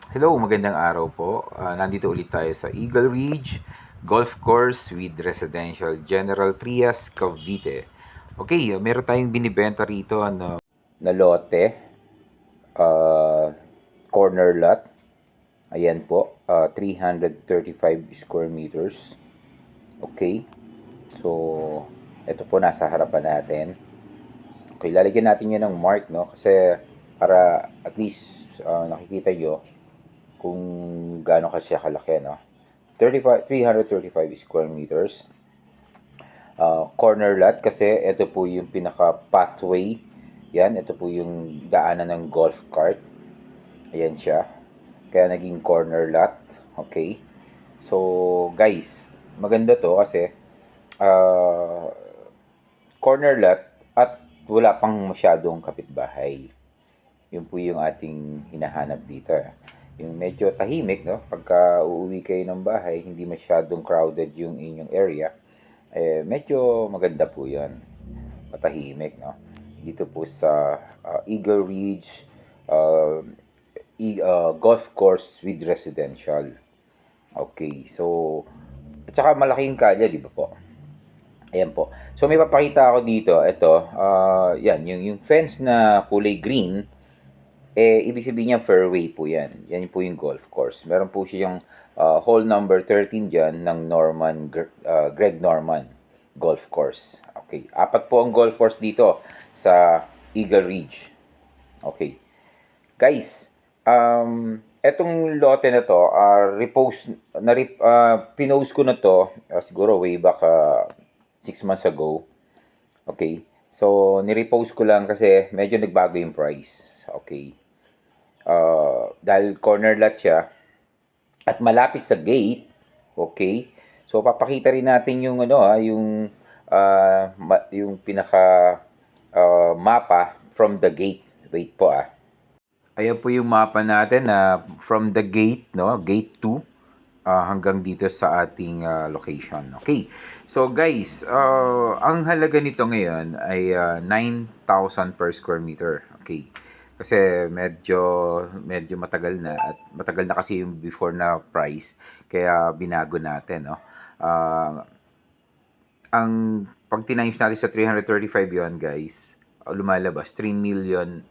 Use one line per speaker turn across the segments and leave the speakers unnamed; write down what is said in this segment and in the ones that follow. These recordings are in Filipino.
Hello, magandang araw po. Nandito ulit tayo sa Eagle Ridge Golf Course with Residential General Trias, Cavite. Okay, meron tayong binibenta rito na lote, uh, corner lot. Ayan po, 335 square meters. Okay, so ito po nasa harapan natin. Okay, lalagyan natin yun ng mark, no? Kasi para at least nakikita nyo kung gaano kasi siya kalaki, no? 335 square meters. Corner lot kasi ito po yung pinaka pathway. Yan, ito po yung daanan ng golf cart. Ayan siya. Kaya naging corner lot. Okay. So, guys, maganda to kasi uh, corner lot at wala pang masyadong kapitbahay. Yun po yung ating hinahanap dito. Yung medyo tahimik, no? Pagka uuwi kayo ng bahay, hindi masyadong crowded yung inyong area. Medyo maganda po yan. Matahimik, no? Dito po sa Eagle Ridge uh, Golf Course with Residential. Okay, so at saka malaking kalye, di ba po? Ayan po. So may papakita ako dito. Ito, yan, yung fence na kulay green, ibig sabihin niya fairway po yan. Yan po yung golf course. Meron po siyang hole number 13 dyan ng Greg Norman Golf Course. Okay. Apat po ang golf course dito sa Eagle Ridge. Okay. Guys, etong lote na to, pinost ko na to, siguro way back 6 months ago. Okay. So, nirepost ko lang kasi medyo nagbago yung price. Okay. Dahil corner lot siya at malapit sa gate, okay? So papakita rin natin yung yung pinaka mapa from the gate. Wait po ah. Ayan po yung mapa natin na from the gate, no? Gate 2 hanggang dito sa ating location. Okay. So guys, ang halaga nito ngayon ay 9,000 per square meter. Okay. Kasi medyo matagal na at matagal na kasi yung before na price kaya binago natin, no. Ang pag tinimes natin sa 335 yon guys, lumalabas 3,015,000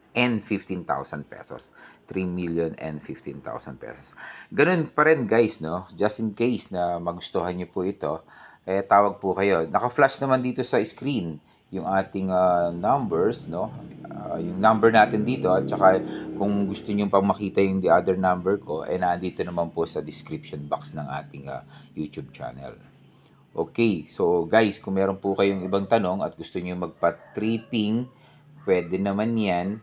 pesos. 3,015,000 pesos. Ganun pa rin guys, no? Just in case na magustuhan niyo po ito, tawag po kayo. Naka-flash naman dito sa screen yung ating numbers, no? Yung number natin dito at saka kung gusto niyo pang makita yung the other number ko, nandito naman po sa description box ng ating YouTube channel. Okay, so guys, kung meron po kayong ibang tanong at gusto niyo magpa-tripping, pwede naman yan.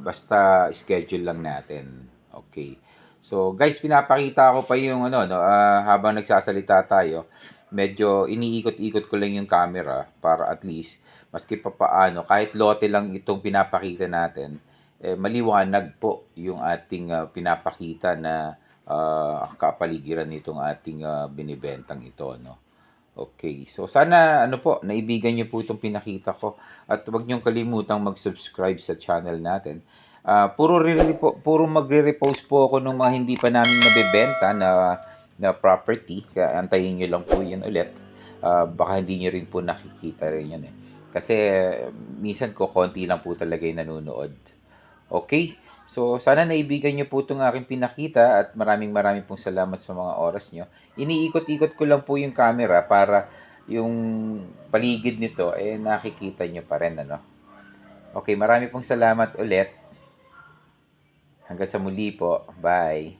Basta schedule lang natin. Okay. So guys, pinapakita ko pa yung no, habang nagsasalita tayo, medyo iniikot-ikot ko lang yung camera para at least maski pa paano, kahit lote lang itong pinapakita natin, maliwanag po yung ating pinapakita na kapaligiran nitong ating binibentang ito, no. Okay. So sana ano po, naibigan niyo po itong pinakita ko at huwag niyong kalimutang mag-subscribe sa channel natin. Puro magre-repost po ako ng mga hindi pa namin nabebenta na property. Kaya antayin niyo lang po 'yan ulit. Baka hindi niyo rin po nakikita rin 'yan eh. Kasi minsan ko konti lang po talaga 'yung nanonood. Okay? So, sana naibigan niyo po itong aking pinakita at maraming maraming pong salamat sa mga oras niyo. Iniikot-ikot ko lang po yung camera para yung paligid nito nakikita niyo pa rin, ano. Okay, marami pong salamat ulit. Hanggang sa muli po. Bye.